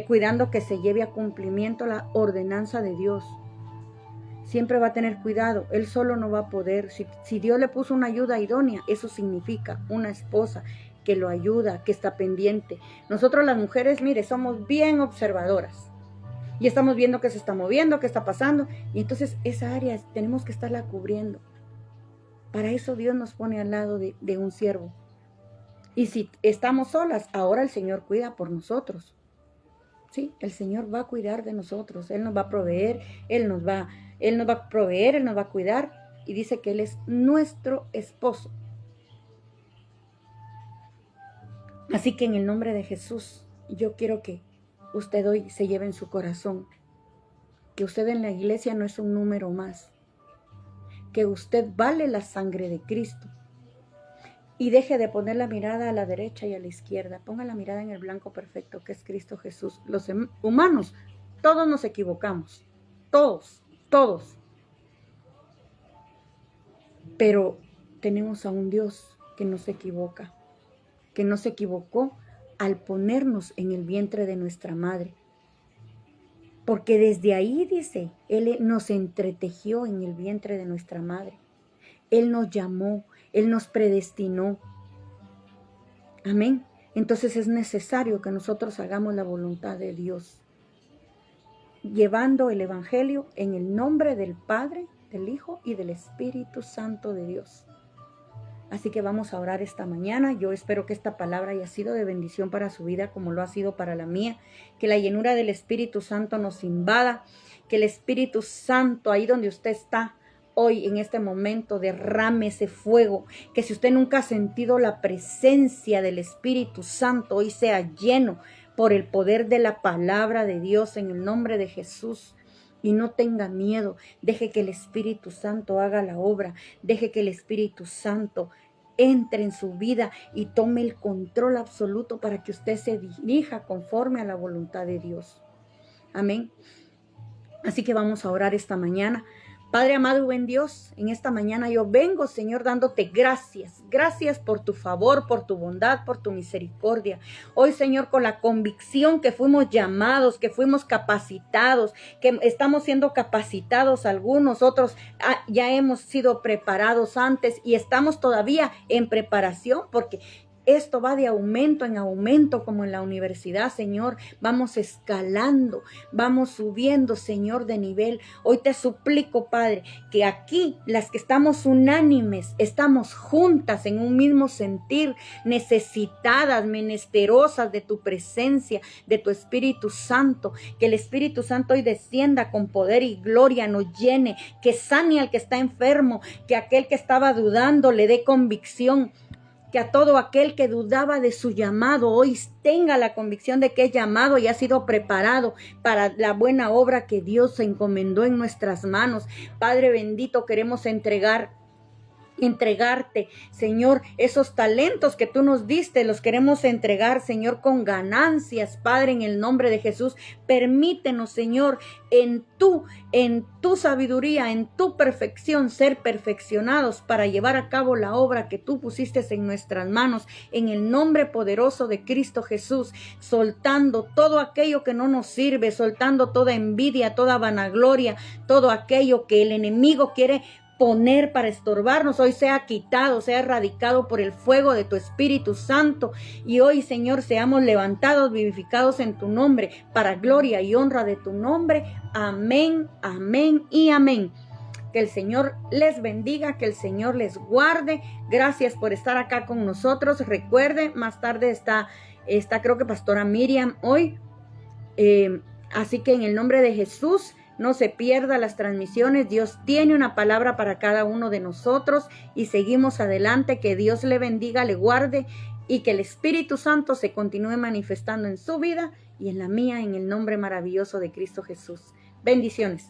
cuidando que se lleve a cumplimiento la ordenanza de Dios. Siempre va a tener cuidado. Él solo no va a poder. Si Dios le puso una ayuda idónea, eso significa una esposa que lo ayuda, que está pendiente. Nosotros las mujeres, mire, somos bien observadoras. Y estamos viendo qué se está moviendo, qué está pasando. Y entonces esa área tenemos que estarla cubriendo. Para eso Dios nos pone al lado de un siervo. Y si estamos solas, ahora el Señor cuida por nosotros. Sí, el Señor va a cuidar de nosotros. Él nos va a proveer, Él nos va a cuidar. Y dice que Él es nuestro esposo. Así que en el nombre de Jesús, yo quiero que usted hoy se lleve en su corazón que usted en la iglesia no es un número más, que usted vale la sangre de Cristo. Y deje de poner la mirada a la derecha y a la izquierda. Ponga la mirada en el blanco perfecto, que es Cristo Jesús. Los humanos, todos nos equivocamos. Todos. Pero tenemos a un Dios que no se equivoca. Que no se equivocó al ponernos en el vientre de nuestra madre. Porque desde ahí, dice, Él nos entretejió en el vientre de nuestra madre. Él nos llamó, Él nos predestinó. Amén. Entonces es necesario que nosotros hagamos la voluntad de Dios, llevando el Evangelio en el nombre del Padre, del Hijo y del Espíritu Santo de Dios. Así que vamos a orar esta mañana. Yo espero que esta palabra haya sido de bendición para su vida como lo ha sido para la mía. Que la llenura del Espíritu Santo nos invada. Que el Espíritu Santo, ahí donde usted está hoy, en este momento, derrame ese fuego. Que si usted nunca ha sentido la presencia del Espíritu Santo, hoy sea lleno por el poder de la palabra de Dios en el nombre de Jesús. Y no tenga miedo, deje que el Espíritu Santo haga la obra, deje que el Espíritu Santo entre en su vida y tome el control absoluto para que usted se dirija conforme a la voluntad de Dios. Amén. Así que vamos a orar esta mañana. Padre amado y buen Dios, en esta mañana yo vengo, Señor, dándote gracias. Gracias por tu favor, por tu bondad, por tu misericordia. Hoy, Señor, con la convicción que fuimos llamados, que fuimos capacitados, que estamos siendo capacitados algunos, otros ya hemos sido preparados antes y estamos todavía en preparación porque esto va de aumento en aumento como en la universidad, Señor. Vamos escalando, vamos subiendo, Señor, de nivel. Hoy te suplico, Padre, que aquí las que estamos unánimes, estamos juntas en un mismo sentir, necesitadas, menesterosas de tu presencia, de tu Espíritu Santo. Que el Espíritu Santo hoy descienda con poder y gloria, nos llene, que sane al que está enfermo, que aquel que estaba dudando le dé convicción. Que a todo aquel que dudaba de su llamado hoy tenga la convicción de que es llamado y ha sido preparado para la buena obra que Dios se encomendó en nuestras manos. Padre bendito, queremos entregarte, Señor, esos talentos que tú nos diste, los queremos entregar, Señor, con ganancias, Padre, en el nombre de Jesús. Permítenos, Señor, en tu sabiduría, en tu perfección, ser perfeccionados para llevar a cabo la obra que tú pusiste en nuestras manos, en el nombre poderoso de Cristo Jesús, soltando todo aquello que no nos sirve, soltando toda envidia, toda vanagloria, todo aquello que el enemigo quiere poner para estorbarnos, hoy sea quitado, sea erradicado por el fuego de tu Espíritu Santo. Y hoy, Señor, seamos levantados, vivificados en tu nombre, para gloria y honra de tu nombre. Amén, amén y amén. Que el Señor les bendiga, que el Señor les guarde. Gracias por estar acá con nosotros. Recuerde, más tarde está creo que Pastora Miriam hoy. Así que en el nombre de Jesús, no se pierda las transmisiones. Dios tiene una palabra para cada uno de nosotros y seguimos adelante. Que Dios le bendiga, le guarde y que el Espíritu Santo se continúe manifestando en su vida y en la mía, en el nombre maravilloso de Cristo Jesús. Bendiciones.